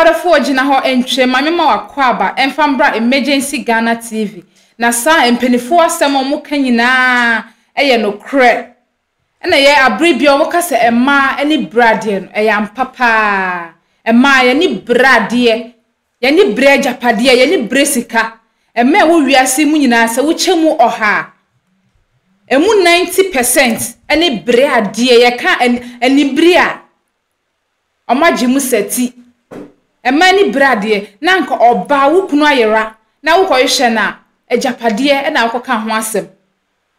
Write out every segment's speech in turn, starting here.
Order for Gina ho entry, my mama wakwaba, and Fambra Emergency Ghana TV. Na sa empenifo asem omuka nyina eye no kre. Na ye abribi omuka se ema eni brade no eye ampapa. Ema ye ni brade, ye ni breja pade, ye ni bresika. Ema wo wiase mu nyina se wo chemu oha. Emu 90% eni brade ye ka eni bria. Omaji mu seti. Ema ni brade na nka oba wo kunu ayera na wo koyehye na ejapade na akoka ho asem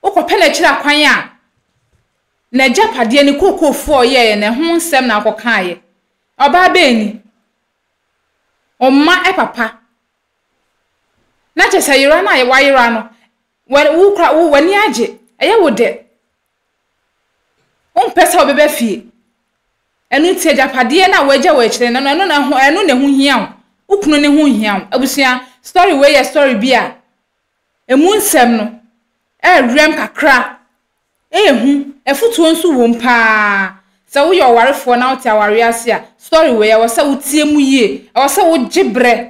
ukopɛ na kira kwan a na ejapade ni kokofo ye na ho nsem na akoka ye oba beni omma papa na chese yira na ye wayira no wo kra wo wani age eye wo de pesa obebe fie enu tie ejapade na waja wa kire na enu ne ho hia ukunu ne ho hia abusua story we ye story bia emu nsem no rem kakra ehu efutuo nso wompa sa wo yo warefo na wote aware ase a story we ya wo sa wotie mu yie wo sa wo gibre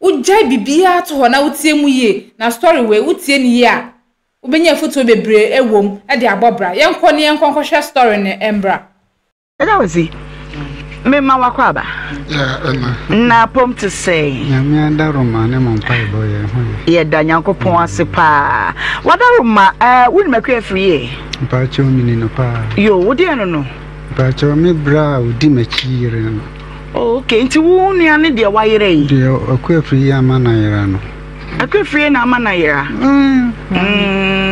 wo jai bibia to ho na wotie mu yie na story we wotie ni yie a obenya efutuo bebre ewom e de abobra yenko ne yenko hwe story ne embra eda wozi me ma wakwaba na pom to say nyame andaroma ne mompai boye ho ye da nyankopon ase pa wadaroma woni makwa free pa chomini no pa yo wodi eno no pa chomi bra odi machire no okay nti wo nua ne de wayere yi de akwa free amana yera no akwa free na amana yera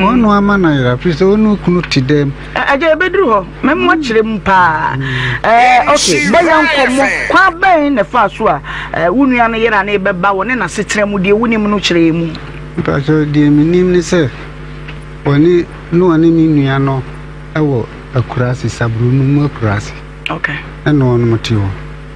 ono amana yera prise onu kunu tidem aje bedru ho memmo kire mpa okay boyan komo kwa ben na fa so a wunua no yera na ebeba wo ne na setere mu de wunim no kire mu pa so de minim ni se oni no ani mi nua no ewo akurasi sabru no mu akurasi okay eno no mtiwo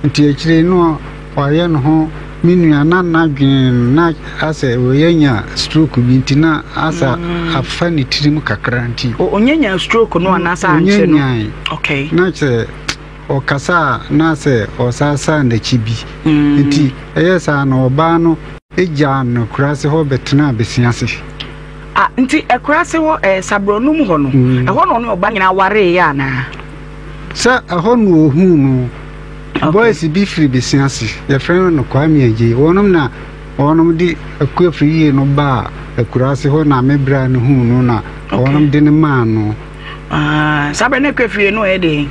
nti akire no waye no ho minu na dwen na ase oyenya stroke bi ntina asa afani tirim kakra nti onyenya stroke no anasa anche no okay na che okasa na se osasa na chibi nti eyesa na oba no eja no kurase ho betena besiase nti ekurase ho sabronum ho no ho no ne oba nyina ware ya na sa ho no ohu no boys be free business your friend no kwame aje wonum na wonum di akua free no ba akurase ho na mebra no hu no na wonum di ne ma no sabe ne akua free no e de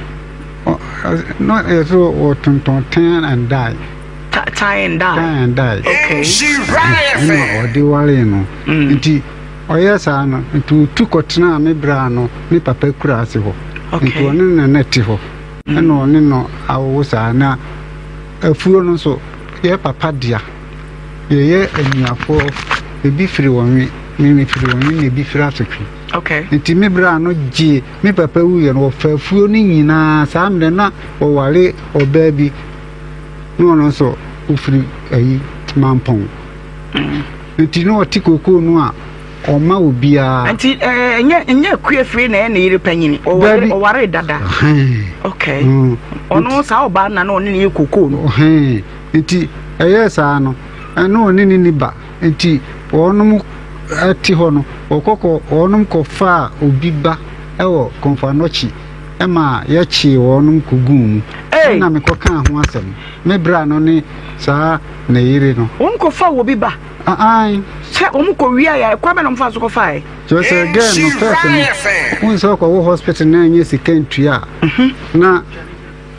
no so what ton and die tie and die okay she right no odi wale no nti oyesa no nti tukotena mebra no ni papa akurase ho nti wonu na neti ho eno ni no awusa na afuo no so ye papa dia ye anuafo ebi firi wonwe ni firi wonwe ni ebi firi asotwe okay nti me bra no ji me papa wu ye no fa afuo ni nyina samde na o wale oba bi no so ufiri ayi mampon nti no tikoko no a oma obia anti enye kue free na na yire panyini o ware dada okay ono sa oba na no ni kokoo no nti eyesa no eno ni ba nti onum ati ho no okoko onum kofa obiba ewo konfanochi ema ya chi onum kugum na me koka ho asem me bra no ni sa na yire no onum kofa obiba se omuko wia ya kwa be no mfa so ko fa so say again no first no so ko hospital na nye sikentua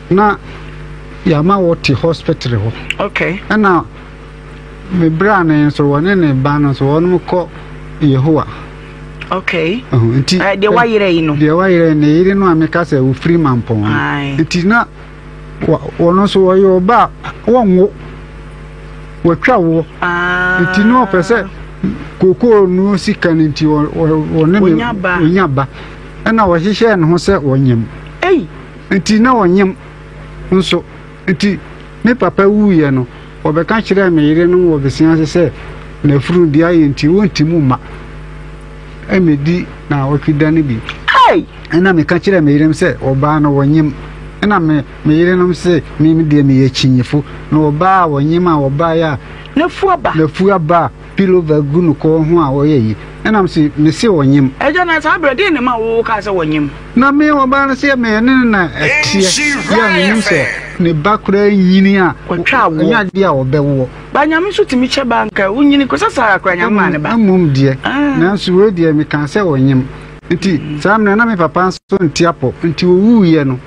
na ya ma woti hospital ho okay na me bra na so woni ne ba no so wonu ko Yehowa okay nti de wayire yi no de wayire ne yire no ameka say wo free man pon nti na wono so woyo ba wonwo watwa wo nti no pese koko no sika nti wone me onyaba na wo hihye ne ho se wonyem nti na wonyem nso nti me papa wuye no obeka kire me yire no wo besia se na furu dia ye nti wonti mu ma emedi na wakida ne bi na me ka kire me yire se oba no wonyem na me yire no se me de me ye chinyefo na oba wonyima oba ya na fu aba pilo vagu no ko ho a woye yi na me se wonyim ejo na sa brede ne ma wo ka se wonyim na me oba na se me ne na etie ya me se ne bakura nyini a nya de a obewo ba nyame so timi che banka unyini ko sasa akra nyama ne ba amum de na so we de me kan se wonyim nti samna na me papa so ntiapo nti owu ye no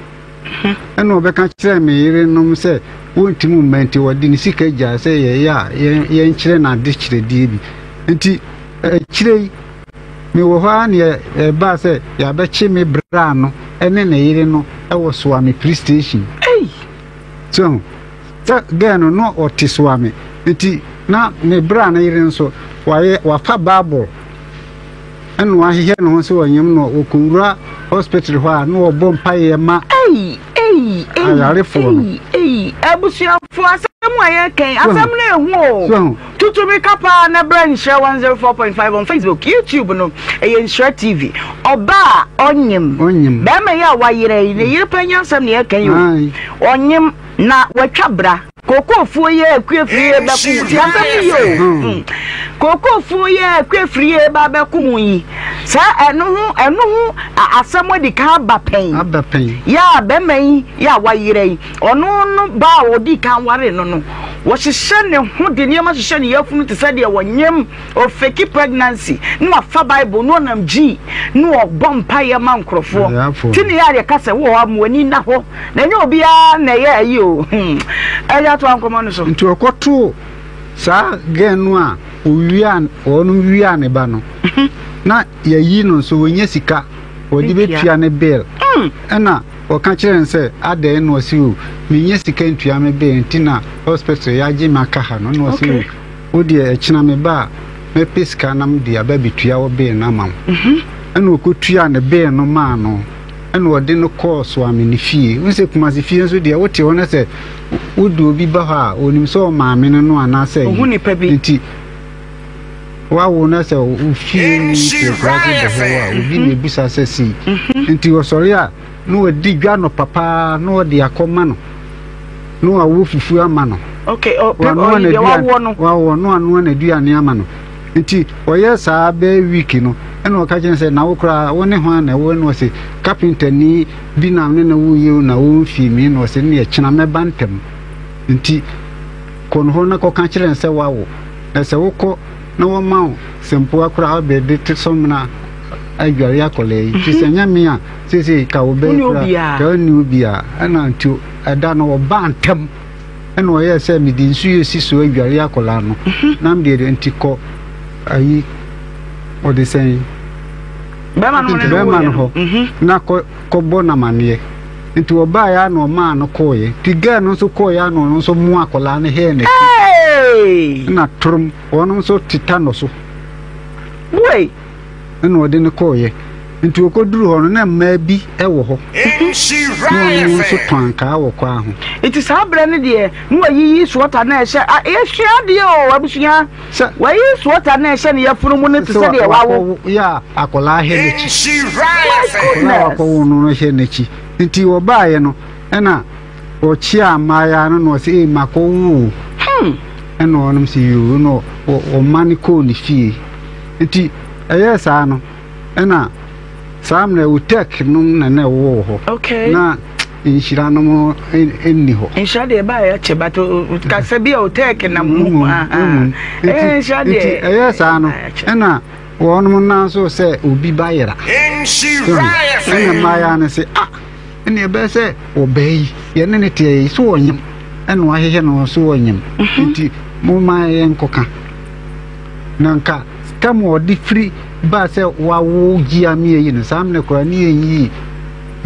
eno obeka kire me yire no se wontimu menti wodi ni sika gya se ye nkire na de kire die bi nti kire me wo ha ne ba se ya be chi me bra no ene na yire no e wo so ami police station so gano no otiswa me nti na me bra na yire nso wa fa bible enu ahihia no so wanyem no okura hospital ho a no obom paye ma abusuafo asem aye ken asem na ehu tutumi kapa na brand share 104.5 on Facebook, YouTube no Share TV oba onyem ba ma ya wayire ne yire panya asem na ken yo onyem na watwabra kokofuo ye akuafrie ba ku ti asem yo kokofuo ye akuafrie ba ba ku mu yi sa enu hu asem odi ka abapen ya ba mai ya wayire ono no ba odi kan ware no wo hihye ne ho de niam hihye ne yafunu te sade wonyem o fake pregnancy no afa bible no nam gi no obom paye man krofo tini ya de kase wo amwani na ho na nya obi a na ye ayi o eya to ankoma no so nti okoto sa genu a owian onu wian ba no na yayi no so wonye sika odi betua ne bill ena oka kire nse ade no osi o menye sika ntua me bill ntina hospital ya gi maka ha no osi o odi e kina me ba me piska nam dia ba bitua wo bill na mam ena okotua ne bill no ma no ena odi no course wa me ni fie unse kuma se fie nso dia wote ho na se wodu obi ba ha onim so ma me no ana se nti wawo na se ufie ni private de ho obi ne bisa se si nti wo sori a no odi dwa no papa no odi akoma no awu fufu ama no okay wawo no na duane ama no nti oye saa be week no eno ka chen se na wo kra wo ne ho na wo no se carpenter ni bi na ne na wo ye na wo fi mi no se ne chena me bantem nti kon ho na ko ka kire se wawo na se wo ko na wo ma sempo akra be de tsomna agwari akole ti se nyame a se ka wo be kra ka ni ubia ana nti ada no wo bantem eno ye se mi di nsu ye si so agwari akola no na mde de nti ko ayi o de sen bema no ho na ko bona manie nti oba ya no ma no koye ti ga no so koye no so mu akola ne he ne na trum ono so titano so boy eno de ne koye nti okoduru ho no na ma bi ewo ho no so twanka wo kwa ho iti sabre ne de no ayi swota na ehye ehye de o abusuya wayi swota na ehye ne yafunu mu ne tse de wawo ya akola he ne chi na ko no he ne chi nti oba ye no ena o chi amaya no se mako wu eno onum si yu no o mani ko ni fie nti ayesa no ena samna utek num na wo ho na inshira no mo enni ho inshira de ba ya chebato ka sabi utek na mu inshira de ayesa no ena wonum na so se obi bayira inshira ena maya ne se ene be se obey ye ne tie so wonyem eno ahihye no so wonyem nti mo ma ye nkoka nanka kamo di free ba se wawo gia mi yi no samne kora ni yi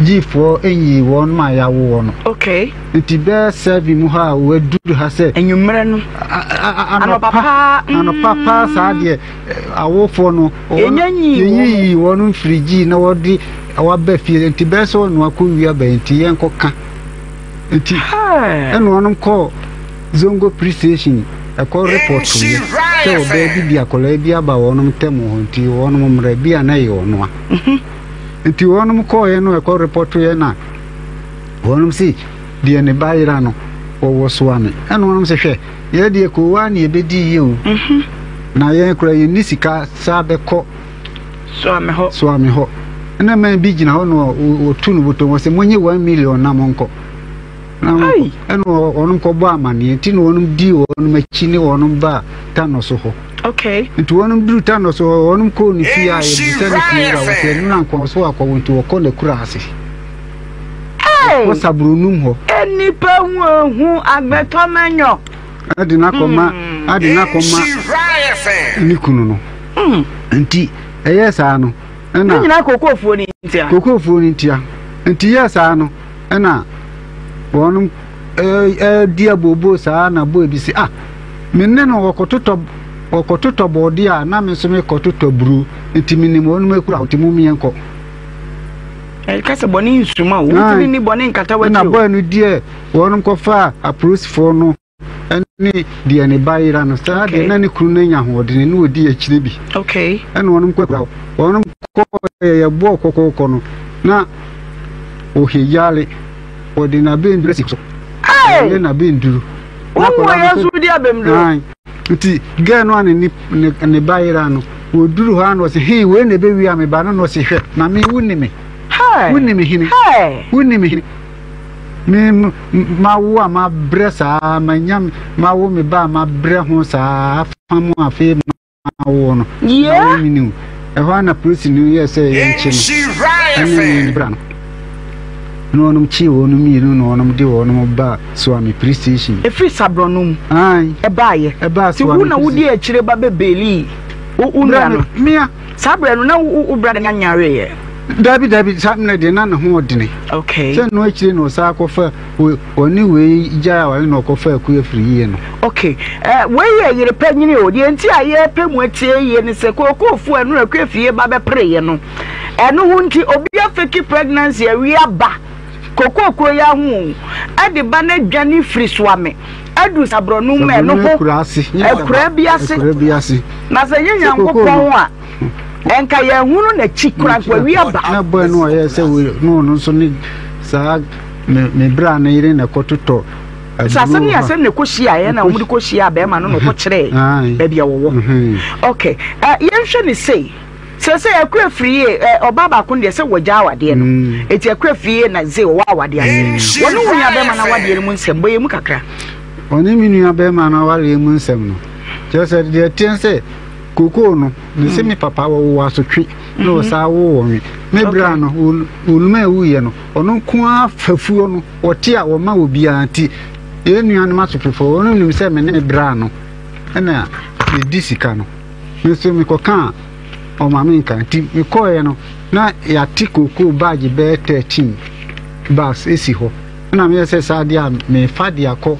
G4 enyi won ma ya wo no okay nti be serve mu ha we dudu ha se enwumre no papa sa de awofo no enyi won frigi na wodi awabe fie nti be so no akowia ba nti yenkoka nti eno onom ko zongo police station akọ report ni so baby bi akola bi aba wonum temu nti wonum mra bi anayi ono a nti wonum ko ye no akọ report ye na wonum si de ne bayira no wo so ame eno wonum se hwe ye de ko wa ne ebedi ye o na ye kura ye ni sika sa be ko so ame ho na man bi gina ho no o tunu boto wo se monye 1 million na monko na eno onum ko bo amane ti no onum di onum achi ni onum ba tano so ho okay nti onum duru tano so onum ko ni fi a ye se ni kura wo se na nko so akọ wonti wo ko le kura ase wo sabrunum ho eni pe hu agbeto manyo adina koma ni kunu no nti eyesa no na nyina kokofuo ni ntia nti yesa no na wonum dia bobo sa na bo bi si minne no wokototo bodi a na me so me kototo buru nti minim wonum ekura otimu mienko kase boni insuma wo timi ni boni nkata wati na boy no die wonum ko fa approach for no eni die ne bayira no sa de na ne kunu na nya ho de ne odi akire bi okay ene wonum ko wonum ko ye bo kokoko no na o hiyale odi na benduru sikso na benduru na ko yesu di abemdo nti ga no ane ne bayira no oduru ha no se he we ne be wi ame ba no se hwe na me wuni me wuni me hini me ma wo ma bresa ma nyam ma wo me ba ma bre ho sa famu afi ma wo no yeah minu e ho na police new year say yenchi no brano no no chi wo no mi no no de wo no ba so ami prestation e fi sabronum e ba so wu na wudi a kire ba bebeli wo no mia sabrano na wo brada nyanyare ye Dabi sabne de na ho odene okay se no akire no sa akofa oni we ja wa no akofa ku afiri ye no okay we ye yire panyini o de enti aye pemu atie ye ne se kokofu anu aku afie ba be pre ye no eno hu nti obi afeki pregnancy awi aba kokoko ya hu ade ba na dwane free swame adu sabronum me no ko ekura biase na se ye nyankopon a enka ye hunu na chikura kwa wi aba na boy no ye se no so ni sa me bra na ire na kototo sasani asem ne ko hia ye na omudi ko hia ba ma no ko kire ba bia wo okay yenhwe ni say se akura free oba ba ko de se wogya awade no eti akura free na ze wo awade ase wonu wunya ba ma na wade mu nsem boye mu kakra oni minu ba ma na wade mu nsem no je se de tense koko no ne se mi papa wo asotwe no sa wo wi me bra no ulme uye no ono ko afafuo no ote a wo ma obi anti enua no masofefo ono nim se me ne bra no na e disika no me se mi ko kan o ma me kan ti mi ko ye no na ya ti koko baagi be 13 bags esi ho na me se sa dia me fa dia ko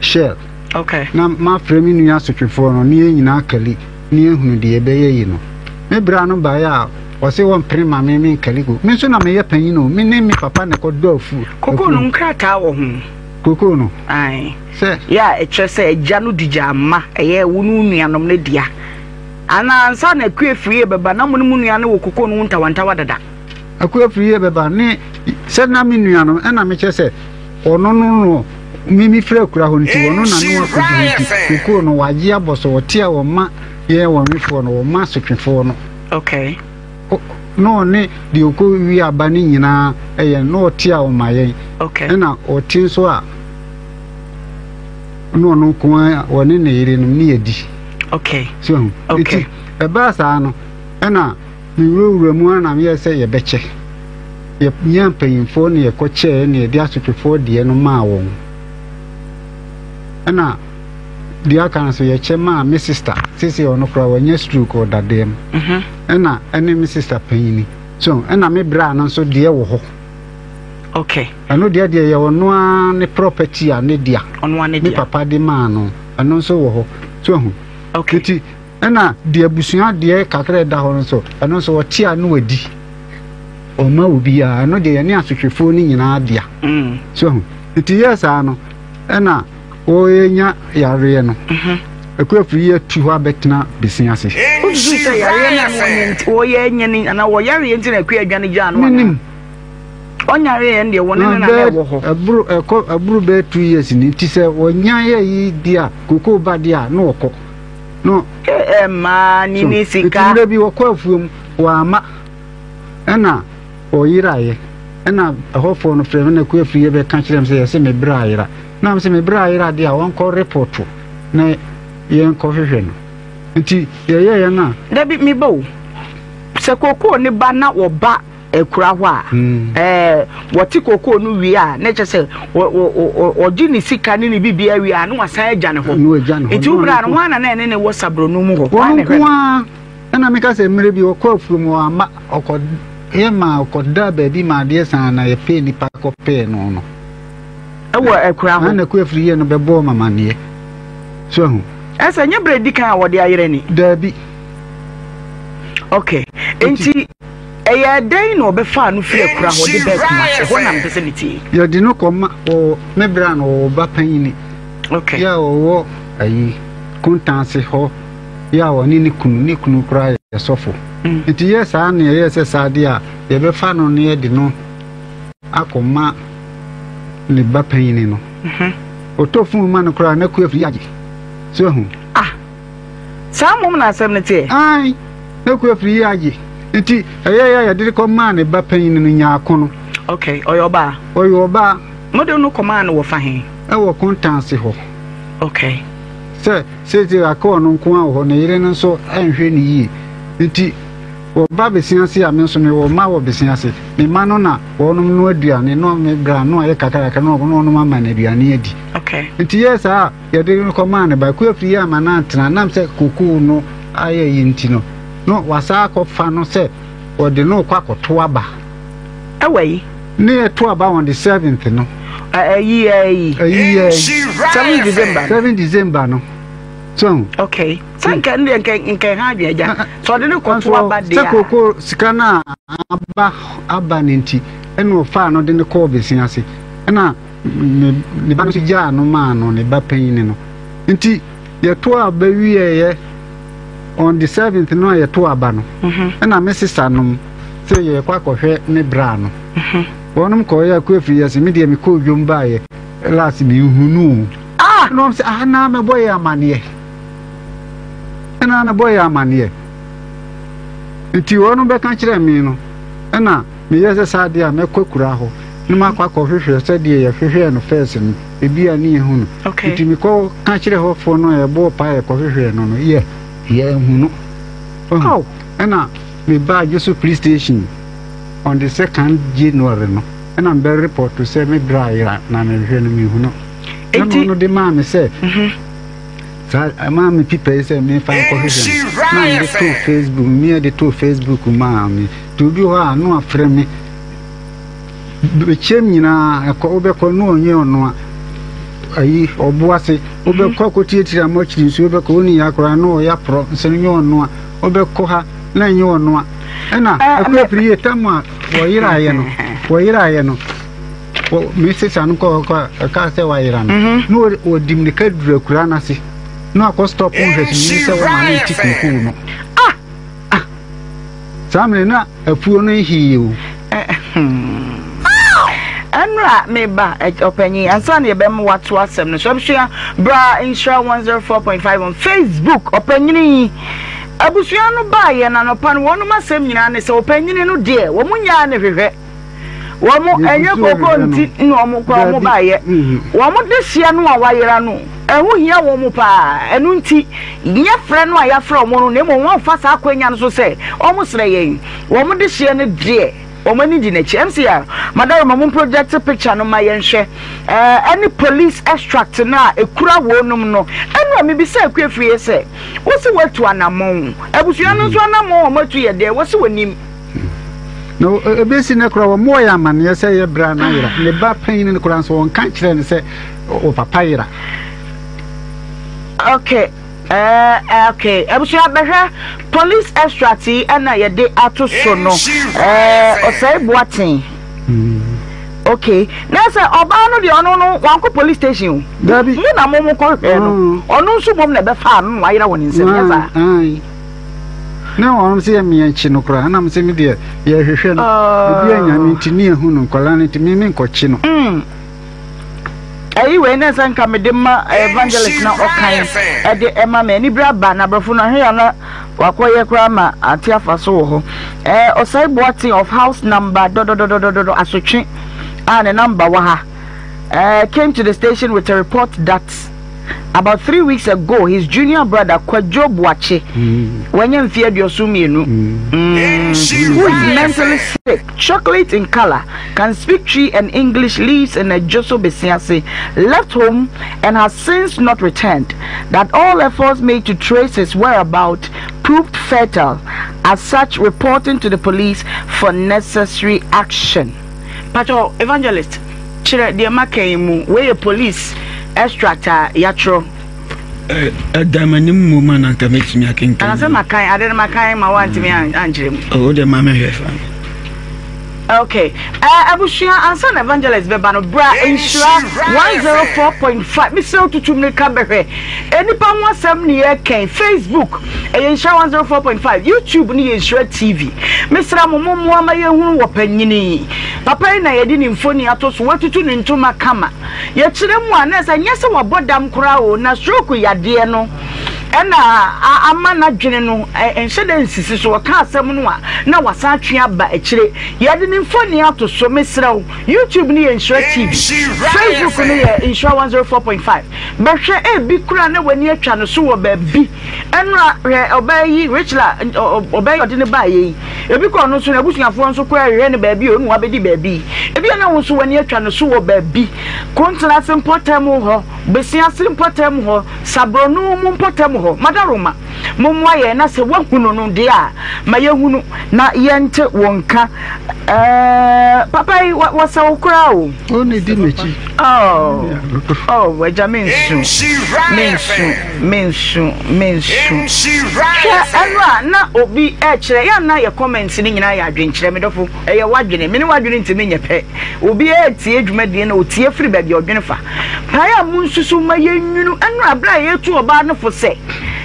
share okay na ma frame nu ya sotwefo no ne nyina akali ne ehunu de ebeye yi no me bra no ba ya o se won prima me nkali go me so na me ye panyin no me ne me papa ne ko do afu koko no nkrata wo hu koko no ai se ya eche se eja no dija ma eye wonu nuanom ne dia ana ansa na kuefie beba na mu nua ne wo koko no ntawantawa dada akuefie beba ne se na me nuanom na me che se ono no mimi fra kura ho nti wono na no akodi koko no waje aboso wotia wo ma ye wo mifo no wo ma sotwefo no okay no ne di oko wi abani nyina eye no otia wo ma ye okay na otin so a no ko woni ne yire no ne yedi okay so okay e ba sa no na mi wura mu na me se ye beche ye nyampa info ne ye ko che ne dia sotwefo de no ma wo na dia kan so ye chema me sister sisi ono kra wanya stroke o dadem na ene me sister panyini so na me bra no so de wo ho okay ano dia ye ono ne property a ne dia ono ne dia me papa de ma no ano so wo ho so hu okay ti na dia busua de kakra da ho so ano so wote a no wadi o ma obi a ano de ye ne asotwefo ni nyina dia so hu ti yes ano na o enya yare no akuafiri ya tu ha betena besin ase o su yare na no o ye enya ni ana wo yare enti na akua adwane gya no nim o onyare en de woni na na wo ho aburu be 2 years ni ti se wonya yi dia koko ba dia no okọ no ma ni ni sika ti bi wo kwa afuom wa ma na oyiraye na hofo no frem na ku afriye be kan kirem se yese me braira na se me braira dia won ko report na yen ko hwehwe no nti ye na da bi mi bo se koko ni ba na wo ba ekura ho a woti koko no wi a na che se oji ni sika ni bibia wi a no wasan agya ne ho nti ubra no wana na ne wo sabro no mu ho na me ka se mre bi wo ko afrum wa ma okọ ema okoda baby ma de san na ye pe ni pa ko pe no no ewo ekura ho na ku afri ye no be bo mama ne so hu esa nya bredi kan wo de ayere ni dabi okay enti eya den no be fa no fi ekura ho de be kuma ho na mpesenity ye di no koma o me bra no ba panini okay ya wo ayi kuntanse ho ya wo ni kunu kura ye sofo enti yes an yes sade a ye be fa no ne de no akoma ne ba panini no otofun ma no kura na ku afri age so hu samum na asem ne tie ai na ku afri age enti ya de ko ma ne ba panini no nya akono okay oyoba mo de no command wo fa he e wo contanse ho okay se ti akọ no nko a ho ne yire no so anhwe ni yi enti wo ba besiase a me so me wo ma wo besiase me ma no na wo no no aduane no me bra no aye kakaka no no ma na aduane adi okay enti yes a ye de ko ma ne ba ku afri ya ma na tena nam se kuku no aye yinti no wasa ko fa no se wo de no kwa koto aba awai ne to aba on the 7th no ayi 7 December no so okay sanka nke ha bia ja so de no koto aba dia se koko sikana aba nti eno fa no de ne ko besiase na ne ba no ja no ma no ne ba panyin no nti ye to aba wiye on the 7th no ye to aba no na me sister no se ye kwa kohwe ne bra no wonum ko ya ku afri yase me de me ko dwom ba ye last me hunu no se na me boy amane na boy amane nti wonum be kan kire me no na me yese sade a me kwakura ho no ma kwa kohwehwe se de ye hwehwe no first no ebi ani hunu nti me ko kan kire ho fo no ye bo pa ye kohwehwe no no ye hunu na me ba Jesu police station on the 2nd January no and I'm very report to say me dry na me hwe no me hunu no de ma me say sa ma me people say me fa ko hwe na me to Facebook me de to Facebook ma me to bi ho a no afre me be chem nyina ko obe ko no onye ono ayi obuase obe ko tietira mo chiri nsu obe ko ni yakora no ya pro nse nye ono a obe ko ha na nye ono a na akopri etama woyira ye no message anu ko ka se wayira no odim ne kadura kura na se no akọ stop on hwesi ni se wo ma na tikuku no samle na afuo no hiyo Anra meba openyi ansa na yebem watu asem no so bia bra insure 104.5 on Facebook openyini abusua no ba ye na no pan wonu masem nyina ne se openyini no de wo munya ne hwehwe wo mu enye koko nti no mo kwa mo ba ye wo mu de hia no a wayera no ehu hia wo mu pa enu nti nye frɛ no a ya frɛ mo no ne mo won fa sa akwanya no so se o mu sere ye wo mu de hia ne de Omani di nechi MCR madam mama project picture no ma yenhwe any police extract na ekura wonum no enu me bi say kwefie say wo se watu anamon abusua no so anamon o matu ye de wo se wonim no ebesi na kura wo mo ya amane say ye bra na yira ne ba pan ne kura so won kan kire ne say o papa yira okay okay abusua behwe police extract na ye de ato so no osai boatin okay na say oba no de ono no wanko police station dabi me na momo ko no ono nso bom na be fa no wayira woni nsem ya za No, I'm saying me and Chinokra, and I'm saying, dear, you should be a mintinia who no colony to me, cochino. Anyway, next time come Dima evangelist now, okay, at the Emma Many Brabba, Nabrafuna here, Wakoya Grama, Atia Faso, or say boating of house number, Asuchi, and a number Waha. Came to the station with a report that about 3 weeks ago his junior brother Kwajo Boache when you feared your suminu who is mentally sick, chocolate in color, can speak Tree and English, lives in a Joso Besiase, left home and has since not returned. That all efforts made to trace his whereabouts proved futile, as such reporting to the police for necessary action. Pacho evangelist Chire de Makaimu, where a police extractor yatro. Damanim woman and commits me a king. And I said, Makai, I didn't Makai, my want to me and Jim. Oh, the mamma here. Okay. Abushia and son evangelist Bebano Bra Insura 104.5. Mr. Tutumne Cabaret. Any pan was 7 year came Facebook. Insura 104.5. YouTube ni Insura TV. Mr. Momo Mayahu Wapenini. Papa na yedini mfoni atos watutu nintu makama. Yechire mu anesa nyese wabodam krao na stroke yade no. Ena amana dwene no enhede nsisi so ka asem no a na wasa twe aba echire yede ni mfoni ato so mesraw YouTube ni Insura TV Facebook ni Insura 104.5 behwe bi kura na wani atwa no so wo ba bi enra obayi Richla obayi ode ne ba yi ebi ko no so na busuafo nso ko ahwe ne ba bi onu abedi ba bi ebi na wo so wani atwa no so wo ba bi kontla simpotem ho besia simpotem ho sabronu mu potem ho madaroma momwa ye na se wahunu no de a mayehunu na yente wonka papa wasa okura o oni di mechi wajamin mensu anwa na obi kire ya na ye comments ni nyina ya adwenkire medofo ye wadwene me ne wadwene ntimi nyepe obi tie dwumade na otie firi ba bi odwene fa pa ya munsusu mayenwunu anwa abra ye tu oba no fo se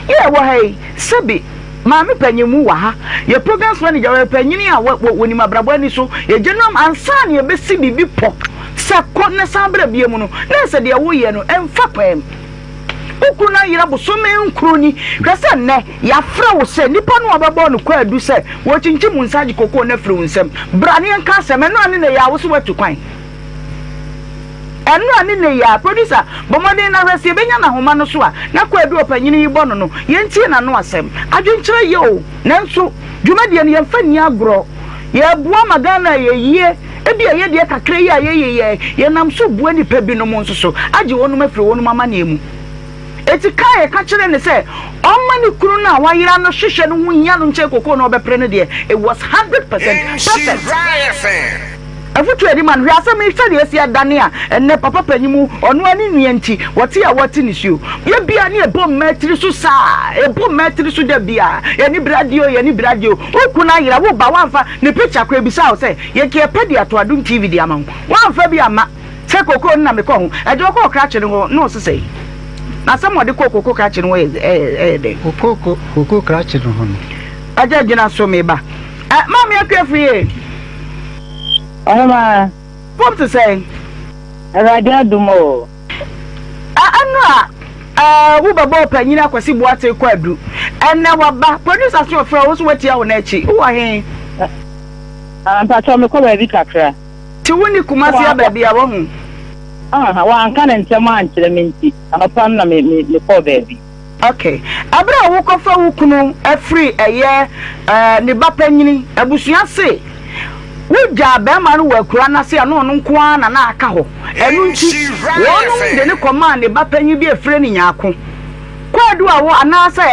yeah, why, Sabi, Mammy Penyamu Waha, your programs manager, Penny, when you mabrabani so, your general and son, your best CB pop, Sakona Sabra Biamuno, Nessa de Awayano, and Fapem. Ukuna Yabo Sume Crony, Cassane, Yafra said, Nippon Wababon, Quay do say, watching Jimun Saji Coco Nefluence, Brani and Cassam, and running a hours were to quine. And running a ya producer, but my name is Benya Homano Swa, Nakwa do a penny bono, Yentin and Noasem. I didn't tell you, Nanso, Jumadian Yafania bro. Ye Buamagana ye, Ebi a ye Kakrea ye, Yanam so bueni pebino monso, I do one me for one mamma name. It's a kaya catcher and say, oh, many cruna, why you are not shishan, Winyan Checo no be prenade. It was 100% perfect. I put ready man, we are some studies here, Dania, and ne papa penimu, or no any nienti, what's here, what in issue? You be a near bomb matrisu, a bomb matrisu de bia, any bradio, oh, Kuna, who bawafa, the picture crab beside say, ye care pedia to a doom TV the amount. One Fabiama, Seco Corna Mecon, I don't go catching no to say. Now somebody cocoa catching way, cocoa catching on. I just so me ba. Mammy, I care for you. What to say? I don't do more. Who bought Penina Quasi Boate Quadru, and now producers your friends what you are nechi. Who are he? I'm Patrol Vicacra. To win the Kumasia baby, I won't. One cannon to man to the minty, and upon the poor baby. Okay. Abra woke off a wukuno a free a year, Niba Penny, a bushia say. We job man work run say no nkwan na aka ho enu nchi wonu de ne command ba panyi bi afre ni nyako kwadu a wo anasa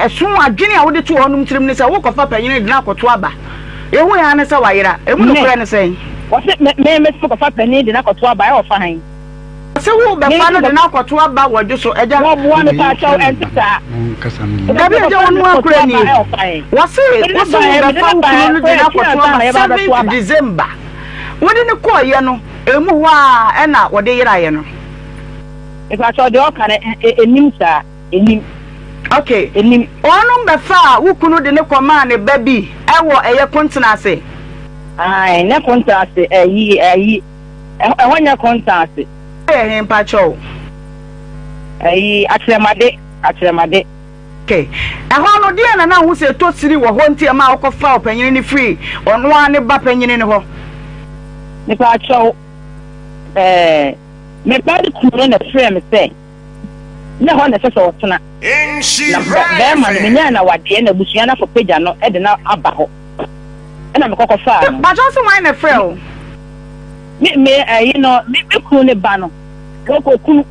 esun adwene a wo de to honum tirim ne say wo kofa panyi ne de na akoto aba ehu ya ne say wayira emu no kure ne say what me kofa panyi de na akoto aba e ofa han se wo be fa no de na akoto aba wodwo so eja wo bo me pa chaw entita da bi eja wonu akure ni wo se be fa no de na akoto aba 7 December wodi ne ko ye no emu wa e na wode yira ye no if I saw the okane enim sa enim Okay. Onu befa wukunu de ne koma ne baby ewo eye kontenase. Ai, ne kontenase eyi ehwonya kontenase. He mpacho. Eyi atremade. Okay. Ehwo no de na hu se to siri wo ho ntia ma akofa opanyin ni free. Ono ane ba panyin ni ho. Ne pacho me body kunu na frame say. Na ho na se so tuna. Na man me nya na wade na busua na for page no e de na aba ho. E na me kokofa no. But also why na frɛ me you know me kunu ne ba no. Ko kunu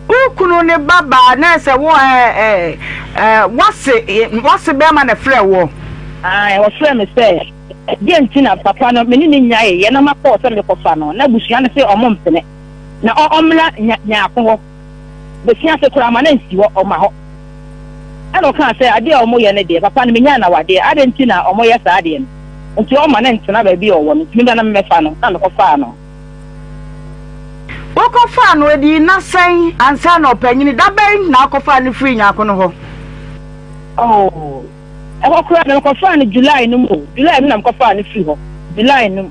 ukunu ne baba na se wo wase be ma na frɛ wo. Ai wo frɛ me say die ntina papa no me ni nyae ye na makɔ se me kofa no na busua na se omompene na omla nya akwo besia se kura ma na nsi wo oma ho ana ka se ade a omo ye ne de papa no me nya na wade ade ntina omo ye sa ade no nti o ma na ntina ba bi o wo me da na me fa no na me kofa no Okofa no edi na sen ansa na opanyini da ben na akofa no free nya akono ho. Oh. E ko kura na kofa no July no mo. July na kofa no free ho. July no.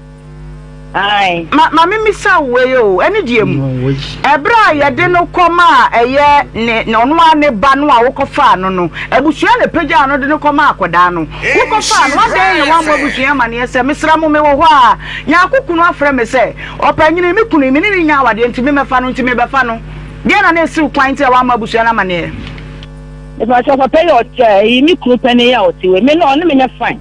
Ai. Ma me misa we yo, eni diemu. Ebra ye de no koma eye ne ono ane ba no a wokofa no no. Ebusua na peja no de no koma akoda no. Wokofa no ade ne wa mo ebusua ma ne ese mesra mo me wo ho a nya akukunu afre me se opanyini me kunu me ni nya awade ntimi mefa no ntimi befa no. De na na esi kwante wa ma ebusua na ma ne. E ba so papa yo che mi kunu pene ya otiwe me no me nya fine.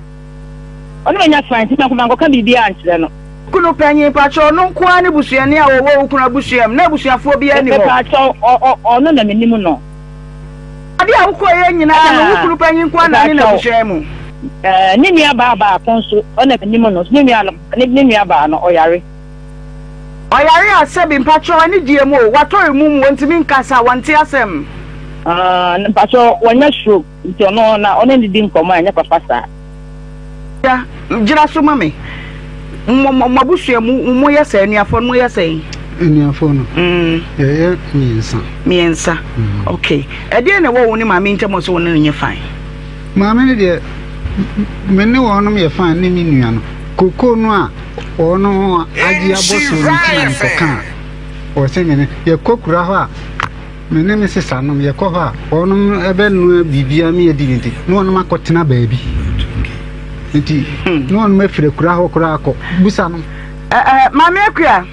Ono me nya fine ti na ko ka bibia ankyere no. Kunu penye pacho no kwa ne busua ne a wo kunu busuam na busuafo bia ni ho pacho ono na menimu no ade a wo ye nyina no kunu penye kwa na ne na busuam ni ni aba konso ono menimu no ni ni aba no oyare asebi pacho ani diemu watori mum wontimi nkasa wanti asem pacho wanya stroke nti ono na ono ndi nkomo anya papa sa ya jira so mame mabushia mu yesa eniafo mu yesa eniafo no ye miensa okay e de na wo ni maame ntemo so woni nye fine maame ne de menni wo no ye fine ni minua no koko no a ono agi aboso ni nkoka o se mene ye kokura ho a mene me sesa no ye ko ho a ono ebe no bibia me edinti no ono makotena baabi nti no on me fire kura ho kura akọ busa no mama akua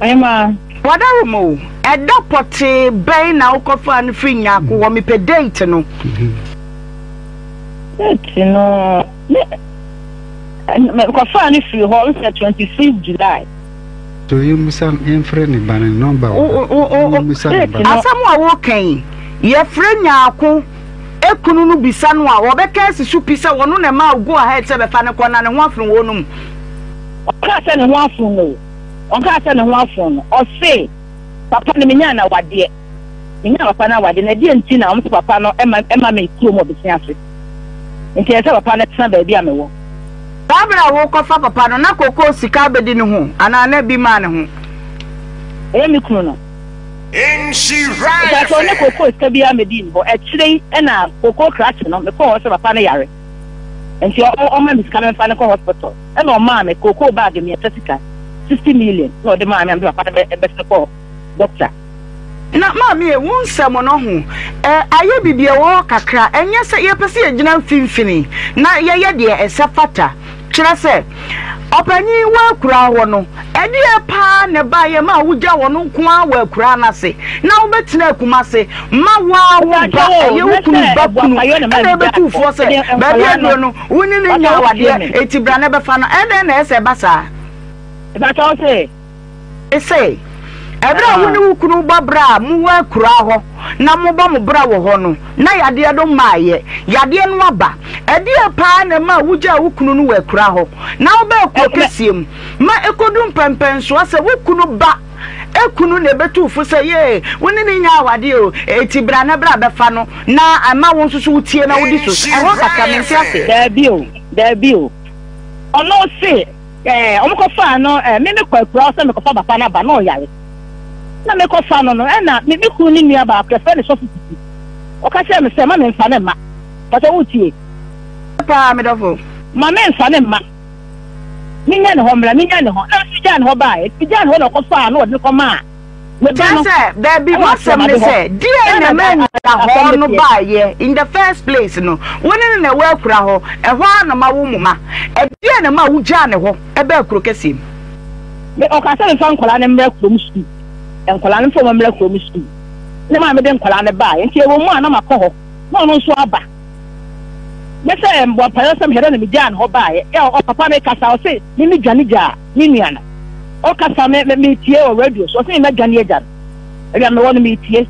ayema wadawo mo edopote ben na ukofa no free nya akọ wo me pe date no no me ukofa no free ho on 26 July so you musa en friend ni ban number asamu awo kan ye free nya akọ ekunu no bisa no a wobeka sisu pisa wono na ma go ahead se be fa ne kona ne ho afun wonum oka se ne ho afun no onka se ne ho afun no o se papa ne menya na wade menya papa na wade na die nti na o papa no ema me tuo mo bisia se nti ese papa na tsena ba bia me wo babra wo ko fa papa no na koko sika bedi ne ho ana na bi ma ne ho mi kunu no That's only Coco Stabia Medin, but actually, and Coco Cratch, no, the cause of a panayare. And she all men is coming from the hospital. And no, mamma, Coco bag me a Jessica 60 million. No, the mamma and the best call, doctor. Na mammy, won't someone on I be a walk a cra, and yes, I perceive a general finfini. Na ya dear, a sapata. Chira say, Opani wa kura wono edi pa ne ba ye ma wuja wono kwa wa kura na se na wo betina kuma se ma wa wo ba ye wukunu ba kunu na betu fo se ba bia do no woni ne nya wade etibra na be fa no ede na ese basa e ba to se ese ebra woni wukunu ba bra mu wa kura ho na mo ba mo bra wo ho no na yade do maaye yade no aba edi pa na ma wuja wukunu no wa kura ho na wo ba ko kesiem ma ekodum pempen so ase wukunu ba ekunu na betu fu se ye woni ni nya awade o etibra na bra be fa no na ama won susu wutie na wodi so e ho kaka me nti ase da bio ono se omo ko fa no me me kwa kura so me ko fa ba na ba no yare na me ko fa no no na me ku ni nua ba prefer ne so fiti o ka se me se ma me mfa ne ma but o tie pa me dofo ma me mfa ne ma minya ne ho mra minya ne ho na si jan ho ba e jan ho no ko fa no de ko ma me ba no say there be what some they say dear na man ho no ba ye in the first place no woni na wa kura ho e ho na ma wo mu ma e dear na ma wo jan ne ho e ba kuro kesim me o ka se me fa nkola ne mra kuro musu nkola ne fo mra kuro musu ne ma me de nkola ne ba enti e wo mu ana makọ ho no no so aba me say mbo pa sam here na me jan ho ba ye o papa me kasa o say ni dwane ja ni nuana o kasa me tie o radio so say me dwane ja e ga me won me tie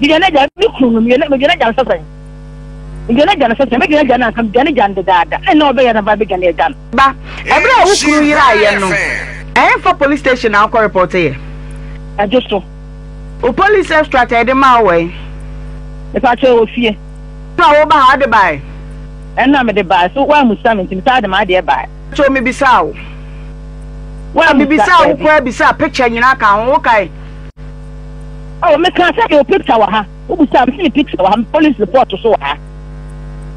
di na ja mi kunu me na ja so say me na ja so say me na ja na kam dwane ja ndada e no be ya na ba be dwane ja ba e bra wo kunu yira ye no for police station na ko report here just so o police extract e de ma we e pa che o fie na wo ba ha de bai na me de bai so wa musamenti mi ta de ma de bai so me bisa wo wa me bisa wo kwa bisa picture nyina ka ho kai oh me kan say o picture wa ha wo bisa me picture wa ha police report so ha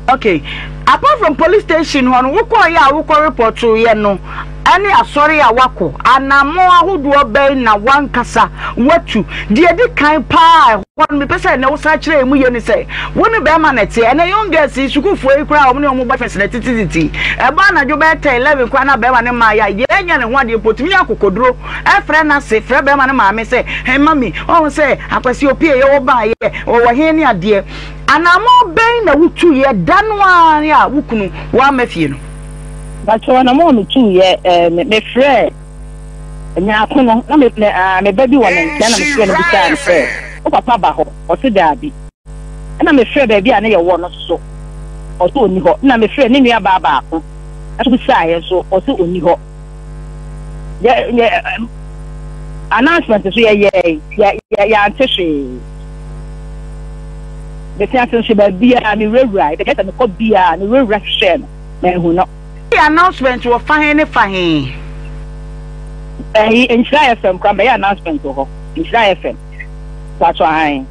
okay apart from police station ho no wo ko ya wo ko report ye no ani asori awako anamo ahodo ben na wankasa watu de kan pa won me pese na wo sa kire mu ye ni say woni be ma na te na youngest sukufo e kura o mo ba fese na tititi e ba na jo be 11 kwa na be ma ne ma ya ye nya ne ho de potumi akokodro e fre na se fre be ma ne ma me say hey mami o say akwasi opie ye wo ba ye o wo he ni ade anamo ben na wutu ye danwa ya wukunu wa mafie no but when mo me tu ye me frɛ nya kono na me baby won ntia na me frɛ no bi tan frɛ o papa ba ho o se da bi na me frɛ baby ana ye wo no so o to oni ho na me frɛ ni nua ba ba ko aso bi sa ye so o se oni ho ye announcement so ye antehwe the theater she baby a me rewrite the get me ko bia ni rewrite share no me hu no announcement wo fahen Insha FM kwa be announcement ho Insha FM so ai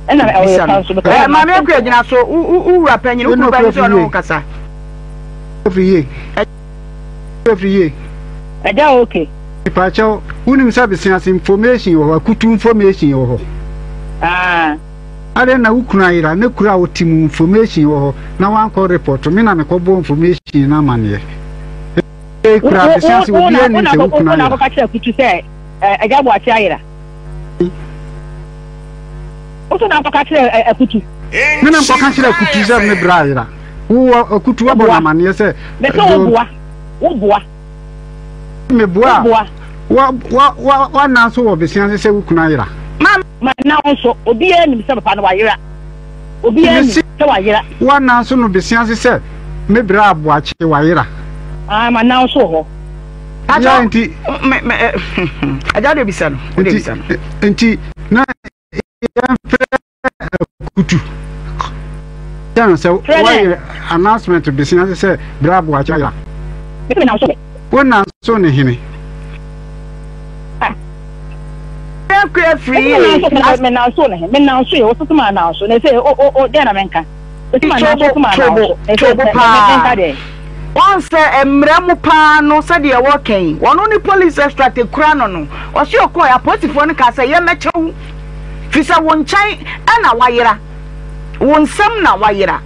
ena e council because ma me akwa gina so u rapanyin u ba so no kasa every year ada okay pacho unim service information wo akutu information wo are na ukuna ira ne kura otimu information wo na wan call report me na me ko bo information na mane e kura business wo bi ani se ukuna na ko ka kira kutu se aga bo achi ayira o to na ko ka kira akutu me na ko ka kira kutu se me bra ayira wo akutu wo na mane se me so wo boa me boa wa na so wo business se ukuna ayira ma na so obi eni se papa no wayira obi eni se wayira wa na so no besiase se me bra aboache wayira ma na so ho aja enti aja de bisa no enti na kutu dan se wayira announcement besiase se bra aboache wayira me na so wona so ne hene free me now so you so ma now so they say oh there na menka so ma now so ma now once emremu pa no say dey working one only police extract kura no o se okọ ya policefoɔ no ka say ye mechew fisa won chan ana wayira won sam na wayira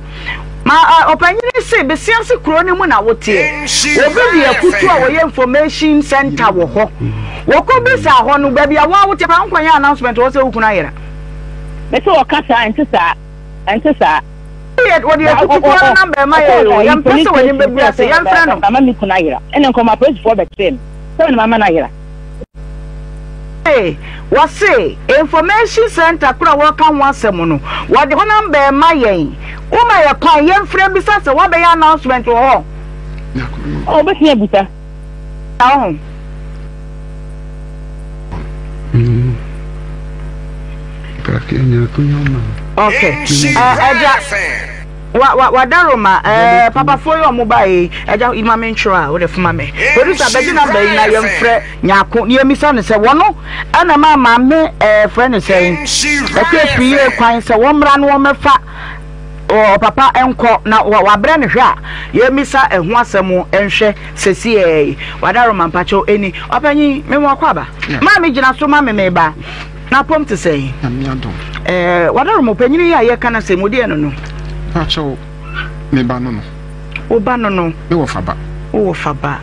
ma opanyini say be sianse kuro ni mu na wotie obi di akutu a wo information center wo ho wo ko be sa ho no ba bia wa wotie pa nkwanya announcement wo say ukuna yira be so okasa entisa what do you put number my yam person when you be say yam friend mama mi kuna yira ene ko ma police for between so mama na yira what say information center kura wo kan wasem no wo de ho number my yen o ma ya kwa yam friend bi say wo be announcement wo oh be tie buta okay Wadaroma papa for your mobile eja imame ntwa wo de fuma me producer beji number na yemfrɛ nyako ne yemisa ne sɛ wono ana ma me friend sɛ ekefie kwan sɛ womra no womefa o papa enko na wabrɛ ne hwɛ a yemisa eho asɛm enhwɛ sesi Wadaroma mpacho eni opanyi me mo akwa ba ma me gina so ma me ba na pom te sɛ Wadaroma opanyi ya ye kana sɛ modi eno no Pacho me ba no. O ba no. Me wo fa ba. O fa ba.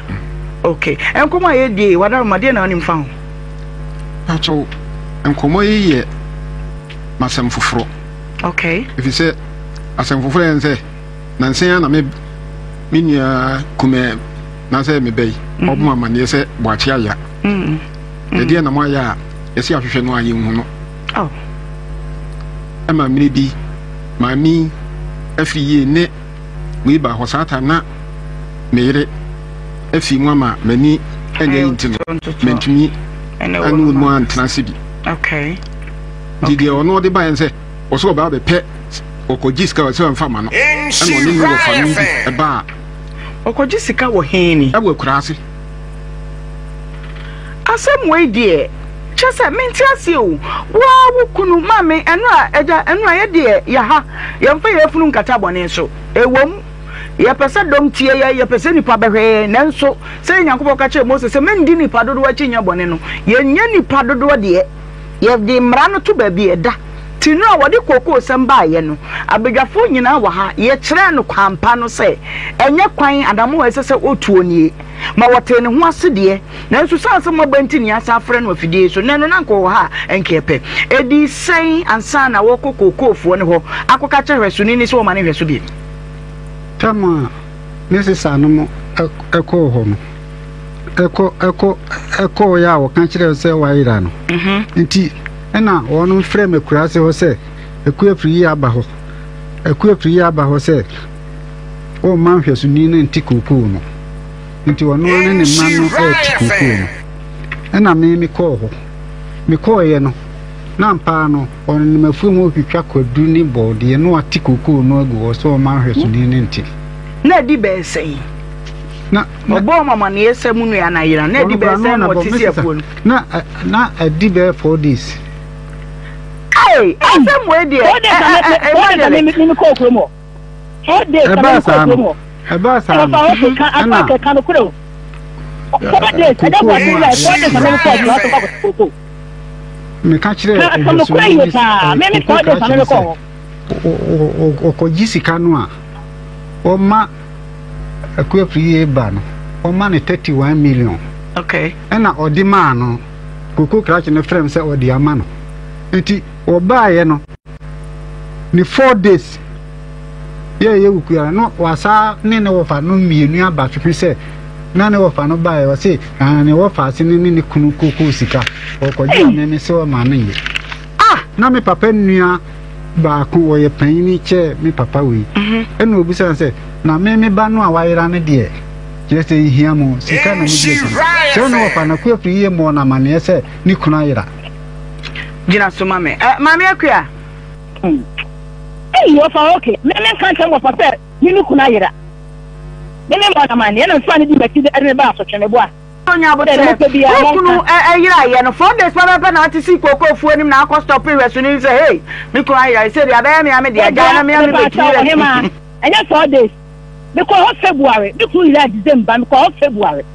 Okay. Enkomo ye die Wadaroma de na onim fa ho. Pacho enkomo ye masem foforo. Okay. If you say asem foforo en say na nsen na me nia kume na say me bai. Obo amane say boachi aya. E die na mo aya e se ahwehwe no aye hu no. Oh. Ama mini bi mami afi ye ne we ba hosata na mere afi mu ama mani enye intino mentumi anu mu antana bi. Okay. Didi ono de ba ense oso ba be pe okoji sika se mfa ma no ana oni wo fa no e ba okoji sika wo heni e wo kurase asem we die chese menti ase o wa wo kunu mame enu a eja enu a ye de ya ha ye mfa ye funu nkata bone so ewom ye pese dom tie ye pese nipa behwe nanso se nyankopɔ ka che Moses se mendi nipa dodo wa chinya bone no ye nya nipa dodo de ye de mra no to ba bi eda tinu a wode kokoo sem ba ye no abedwafo nyina wa ha ye kire no kwampa no se enye kwan adamo wa sese otuo nie ma wote ne ho ase de nanso sanse mo banti ni asa afre no afidie so neno nanko ha enkepe edi sen ansa na wo kokokofo ne ho akoka che hweso ni se wo ma ne hweso bi tama necessary no mo eko ho no eko ya wo kan kire se wa ira no nti ena wonu frame kurase ho se eku afiri ya ba ho se o man hweso ni na nti kokoo no nti wono ne ne ma no kokoo no ena me kɔ ye no na mpa no on ne mafu mu twitwa kwadu ni body no ati kokoo no agu so man hweso ni ne nti na di be sei na obo mama ne yesemu no ya na yira na di be sei no tisi afuo na adi be 4 days ai asem we die me ko kromo eba sa ana kan kuro me ka kire o jisika no a o ma akua free ba no o ma ne 31 million. Okay. Ena odi ma no koko krachi ne frame se odi ama no enti o ba ye no ni 4 days ye ukua no wasa ne wofa no mienu aba twetwe se na ne wofa no ba ye wase ne wofa se ne kunu koko sika o koji ame se o ma no ye na me papa nua ba ko wo ye panini che me papa we ena obusa se na me ba no a wayira ne de just hia mo sika na mo die se no wofa na ku afiri ye mo na mane se ni kunu ayira gina so mame mame akua you are okay. Me can't tell what I you look na. Me mo na man, na fa ni di beti de ba so twene bo a. Onya bo te bi a kunu ayira ye no 4 days papa na ati si kokofo anim na akọ stop resu ni say hey me ko ayira say dia ba me ame dia ja na me ame beti re. Enya 4 days. Me ko February, me ko ira December, me ko February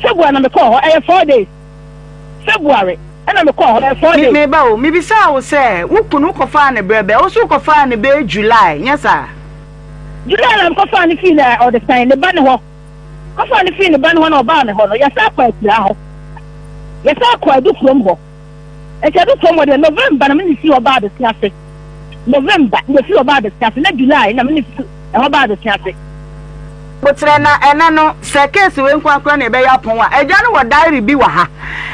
na me ko 4 days. February ana me ko 4 days. Me ba o me bisa wo say wo kunu ko fa ne brebe wo so ko fa ne be July nya sa July na ko fa ne fi na all the time le ba ne ho ko fa ne fi ne ba ne ho na ba ne ho no ya sa kwa tira ho ya sa kwa du from ho e ka du from ho de November na me si oba de siase November me si oba de siase na July na me si oba de siase botre na ena no se case we nkwa akwa na be ya pon a eja no wo diary bi wa ha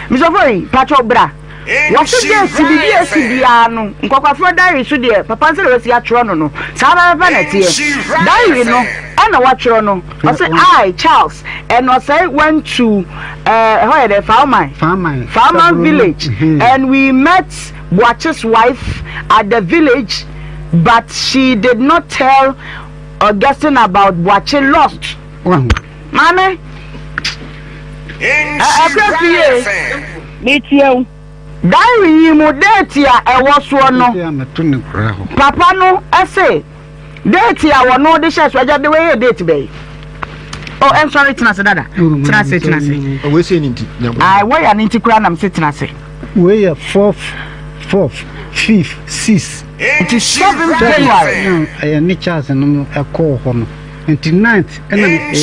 mi so foi patcho bra wo se de CBS no nkwa fro diary so de papa se le si atro no no sa ba na tie diary no ana wa tro no I say I Charles and I say went to how the farmer village and we met Boache's wife at the village but she did not tell Augustine about what she lost. Mame, meet you. Diary mu date ya ewo so no. Papa no say date ya wo no de share so aja de we date be. Oh, I'm sorry Tinase dada. Tinase. We say ninti. I we ya ninti kura na me say Tinase. We ya 4th, 5th, 6th. It is 7th January. I need chance no e call ho no. 29th and then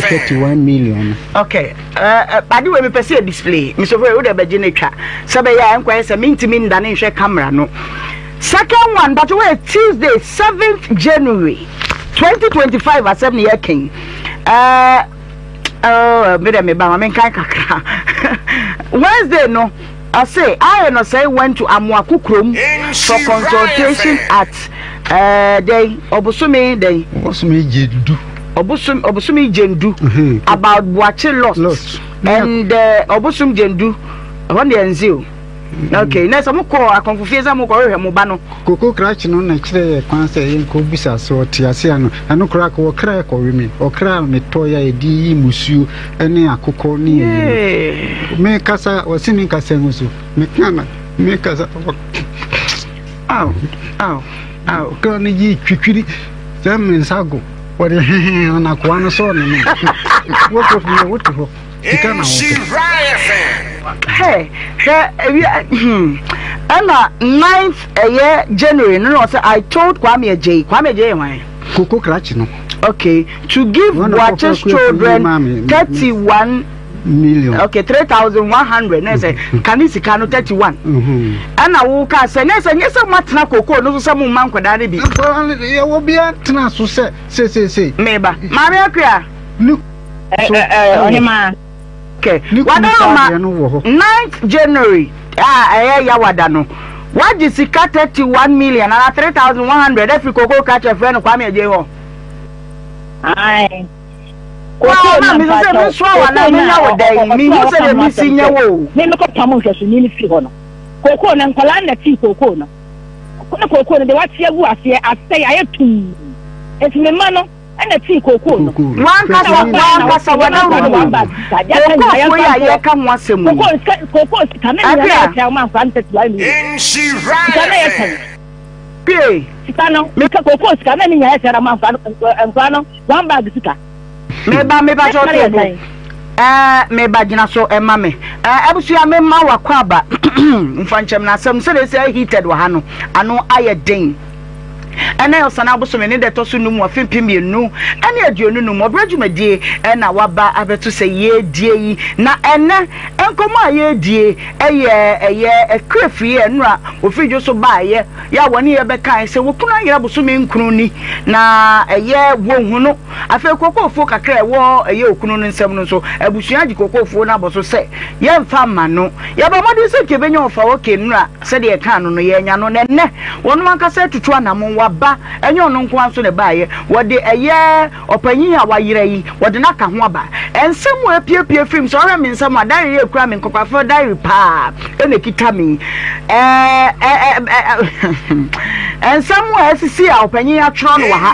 31 million. Okay. Badi we me pese display. Me so we dey beje na twa. Sabe ya enkwai se mintimi nda ne hwe camera no. Second one, but we Tuesday 7th January 2025 as 7 year king. Me ba me kan kakra. Wednesday no, I say I no say went to Amuaku Krom for consultation at day Obusumi day Obusumi Jendu about watching lost and Obusum Jendu on the Enzio. Okay, next I'm call a confuse am ko hwe mo ba no. Koko crash no na kire kwan se yen ko bisa so tiase ano. Ano kra ko kra ko wi o kra me to ya edi musu ene akoko ni. Me kasa o sini kasa ngusu. Me kana me kasa. Aw. Ko ni ji twitwiri. Sam nsago. O de na ko ano so no. Wo ko ni wo to. Hey, Emma 9th January. No, I told Kwame J. Why? Koko Krachi no. Okay, to give Watches children 31 million. Okay, 3,100. Next, can you see? Can 31? And I will say, yes, and yes, I'm not Coco. No, some man could that be. You will be at Tanasu. Say, Meba, Maria Crea. Look, okay, 9th January. Yawadano. What is the 31 million and 3,100? If you go catch a friend of Kwame Jeho. Aye. Well, I'm missing you. Never come on, because you need to see one. Coco and Colanda tea coco. Coco, the watch you are here. I say I have two. It's my mano. And a tea cocoa. One cast of one bag. I come once a month. Cocoa coming out. Tell my friend that line. Pay. Sitano, make a cocoa coming in your head and one bag. Meba Meba so e mame. Abusua me ma wakwaba. Mfanchem na sem say heated wa hano. Ano aye den. And I sana abusome ne deto so numu afempem enu ene aduonu numu obrajumedie na waba abeto say ye die yi na ene enkomo aye die eye ekrefie enura ofidwo so ba ye ya woni ye bekan say wokunu ayira busome nkunu ni na eye wohunu afi kokofo kakra wo eye okunu no nsem no so abusua gi kokofo na boso say ye mfa ma no ya ba modi se kebenya ofa woke nura se de kan no ye nya no ne wono anka se tutu anamon ba enyo no nko anso ne baaye wode eye opanyin a wayere yi wode na ka ho aba ensem wa piepie film so ora me nsem adare ye kura me nkokafo diary pa ene kita mi ensem wa asisi a opanyin atro no wa ha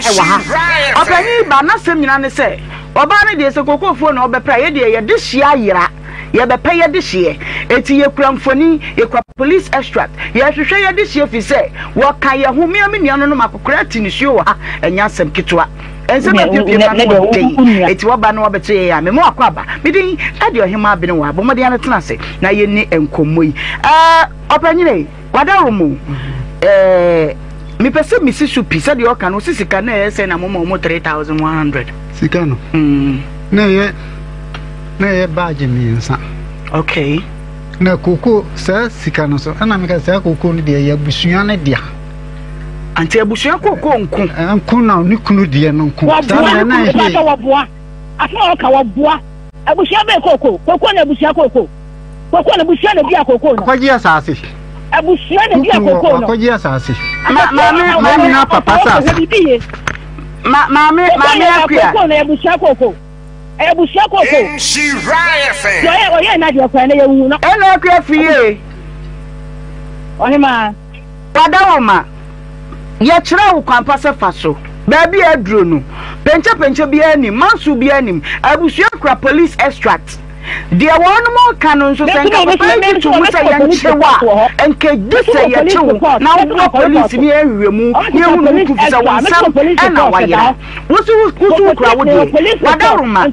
opanyin ba na sem nyina ne se oba ne de se kokofo na obepra ye de ye de hia yira ye be pay ye de hie eti ye kura mfoni ye kwa police extract ye hwehwe ye de hie fi se wo kan ye ho me nuano no makokora tinisuo ha enya asem kitwa ensem piepie pa no de eti wo ba no obete ye ya me mo akwaba me din ade ohima abene wa bo mode ya tena se na ye ni enkommoi opanyine wadawo mu me pese misi supi se de o kan o sisika na ye se na mo 3,100 sika no na ye badge miensa. Okay. Na koko sa sika no so na me ka sa koko no de ya busua ne dia. Ante abusua koko nku na ni kunu de no nku. Sa na he. Waboa. Afa ka waboa. Abusua be koko na abusua koko na abusua na dia koko no. Kwaji asase. Abusua na dia koko no. Kwaji asase. Mama na papa sa. Mama akua. Koko na abusua koko. Ebusia koko. She riot. Oye na dia kwa na ye wu no. Ena akua fie. Ohima. Wadawoma. ya kyerɛ wo kwampa sɛ fa so baabi aduro no pencha bi anim mansu bi anim abusua kura police extract dia wonu mo kanu so senka papa to mu say yanchewa enke dise yachewo na wo police ni ehwemu ni hu no ku fisa wansam na wayira wusu kura wo de wadaruma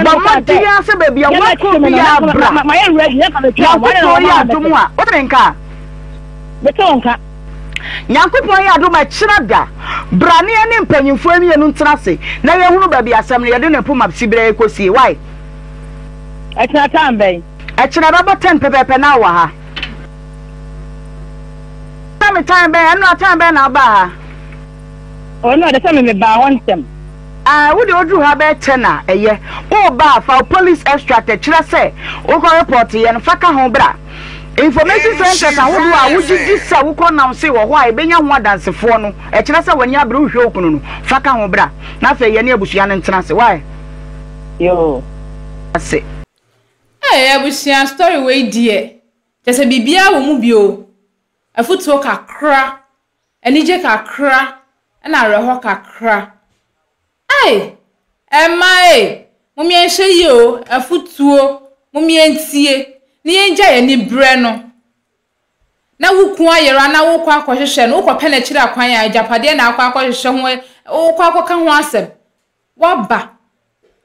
ba ma dia se ba bia wa ko bia bra ma ye ready ya ya domu a o trenka betonka Nyankopon ya adoma kyerada brane ne mpanyimfo amienu ntrase na ye hunu ba bia asem ne ye de ne poma sibire ekosie why Achina tambe. Achina baba 10 pepe na wa ha. Time tambe, eno tambe na ba ha. O no de time me ba wontem. Wo de odru ha be 10 na eye. O ba fa police extract kire se, o ko report ye no faka ho bra. Information center ka wo do a wo gigi sa wo ko nam se wo ho a ebenya ho adansefo no. E kire se wani abra wo hwe okunu no. Faka ho bra. Na fa ye ne abusua ne ntena se why? Yo. Ase. Abusia story we die. Jese bibia wo mu bio. Afutuo kakra, enije kakra, na reho kakra. Ai! Emma mumie enhye yi o, afutuo, mumie ntie. Ni enja ye ni bre no. Na wuku ayera na wo kwa akohwehwe no, wo kwa pene kire akwan ya ajapade na akwa akohwehwe ho, wo kwa akoka ho asem. Waba.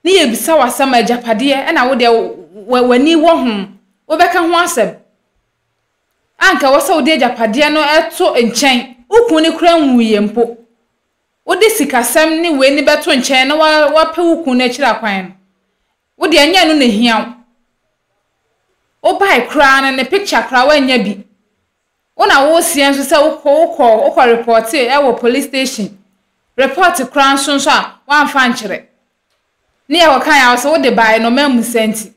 Ni yebisa wasam ajapade na wo de wani wo ho wo beka ho asem anka wo sawo de japade no eto enchen ukun ni kura nwuye mpo wo de sikasam ni we ni beto enchen na wa pe ukun na kira kwan wo de anya no na hia wo bai kra na picture kra wa anya bi wo na wo sien so se wo report e wo police station report kra nso so a wa amfa nkire ni ya wakan ya so wo de bai no memu senti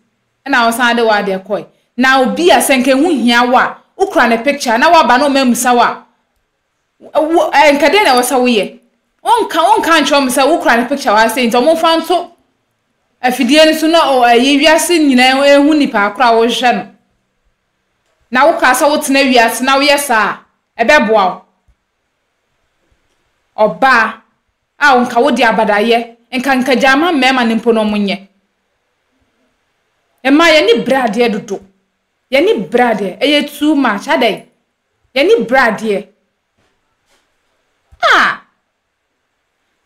na wosan de wa de koi na obi asenke hu hia wa ukra na picture na wa ba no mamusa wa enkade na wosa wo ye onka nchom sa ukra na picture wa say nto mo fanto afidie nso na o wiase nyina ehu nipa akra wo hwe no na wo ka sa wo tena wiase na wo yesa ebeboa oba a onka wo di abadaye enka jama mema ne mpo no munye Emma ye ni brade dodo. Ye ni brade eye too much adai. Ye ni brade.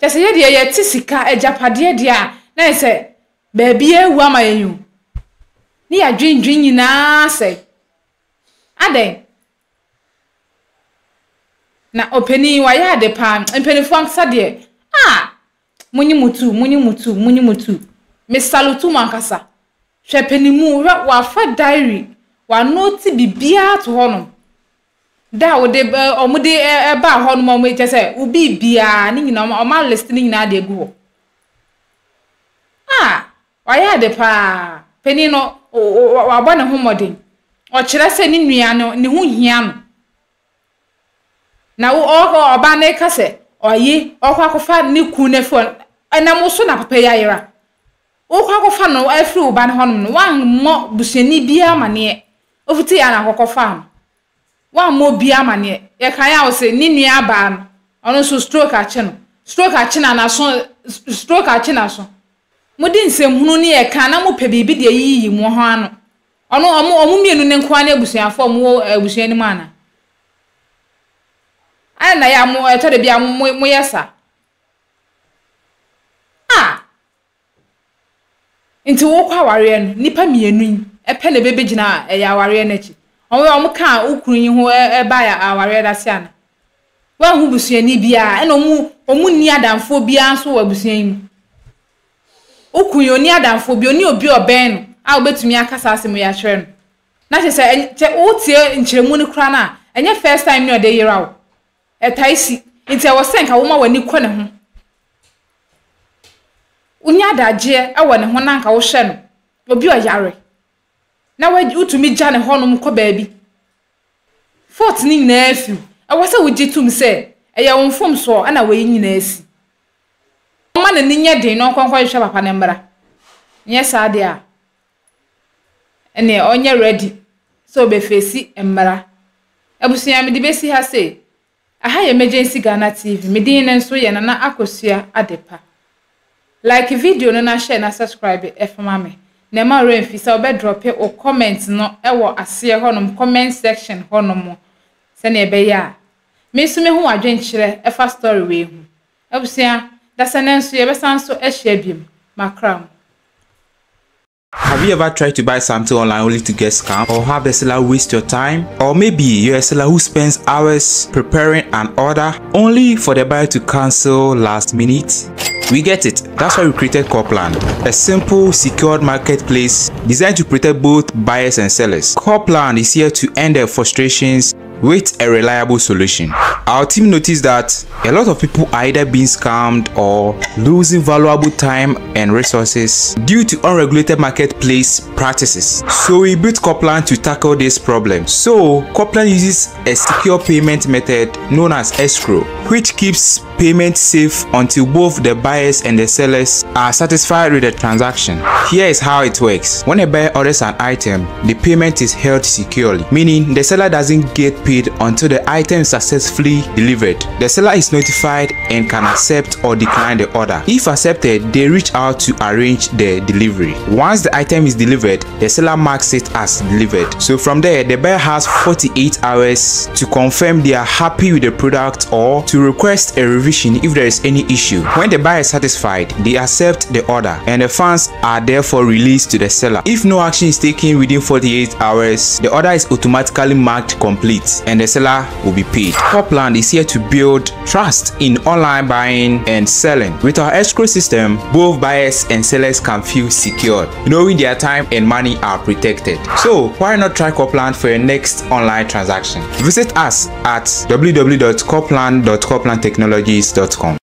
Jese ye de ye tisika ejapade dia na se baabi ewu ama yeyu. Ni ya dwindwin nyina se. Adai. Na openi wa ya de pa empeni fo de. Munyi mutu. Me salutu mankasa. Hwepenimu wa fa diary wa note bibia to hono da wo de omude e ba hono mo chese ubi bia ni nyina o ma list ni nyina de gu wa ya de pa peni no wa bɔ ne ho modern o kire se ni nua no ne ho hia no na wo oba na ka se oyi okwakofa ni ku ne fo na mo so na papa ya yera okwakofa no afri oba ne honum no wan mo busuani bia mane ofuti ya na kokofa no wan mo bia mane ye kan ya wo se ni nua ba no ono so stroke ache na so mudi nsɛmhunu ne ye kan na mo pɛ bibi de yiyi mo ho ano ono mienu ne nko ana abusuafo mo abusuani mu ana ana ya mo etode bia mo yesa nti wo kwa ware no nipa mienu epe na bebegina ya ware na chi omo ka ukunyi ho ba ya aware da se ana wa hu busuani bia na omu ni adamfo bia nso wa busuani mu ukunyi oni adamfo bia oni obi oben no a obetumi akasa asem ya hwere no na che wotie nkyeremu ni kra na enye first time ni ode yira wo etaisi nti wo senka wo ma wani kɔ ne ho unya daje awo ne ho na nka wo hwe no obi oyare na utumi gya ne ho no mkɔ baabi fort ni nyina afi awo se wugitum se eye wo mfom so ana we nyina asi ma na ni nya den no konkɔ hwe papa ne mbra nye saade a ene onye ready so be face mbra abusuya me de besi ha se aha emergency Ghana TV medin nso ye na akosua adepa like video no na share na subscribe efama me na ma remfi sa obe drop o comment no ewo ase honom comment section honom se na ebe ya me so me hu adwenkyere efa story we hu abusia da sanenso ye besanso ehia biem makram. Have you ever tried to buy something online only to get scammed, or have the seller waste your time? Or maybe you're a seller who spends hours preparing an order only for the buyer to cancel last minute? We get it. That's why we created Copland, a simple, secured marketplace designed to protect both buyers and sellers. Copland is here to end their frustrations with a reliable solution. Our team noticed that a lot of people are either being scammed or losing valuable time and resources due to unregulated marketplace practices. So we built Copland to tackle this problem. So Copland uses a secure payment method known as escrow, which keeps payment safe until both the buyers and the sellers are satisfied with the transaction. Here is how it works. When a buyer orders an item, the payment is held securely, meaning the seller doesn't get paid until the item is successfully delivered. The seller is notified and can accept or decline the order. If accepted, they reach out to arrange the delivery. Once the item is delivered, the seller marks it as delivered. So from there, the buyer has 48 hours to confirm they are happy with the product or to request a revision if there is any issue. When the buyer is satisfied, they accept the order and the funds are therefore released to the seller. If no action is taken within 48 hours, the order is automatically marked complete and the seller will be paid. Copland is here to build trust in online buying and selling. With our escrow system, both buyers and sellers can feel secured, knowing their time and money are protected. So why not try Copland for your next online transaction? Visit us at www.copland.coplandtechnologies.com.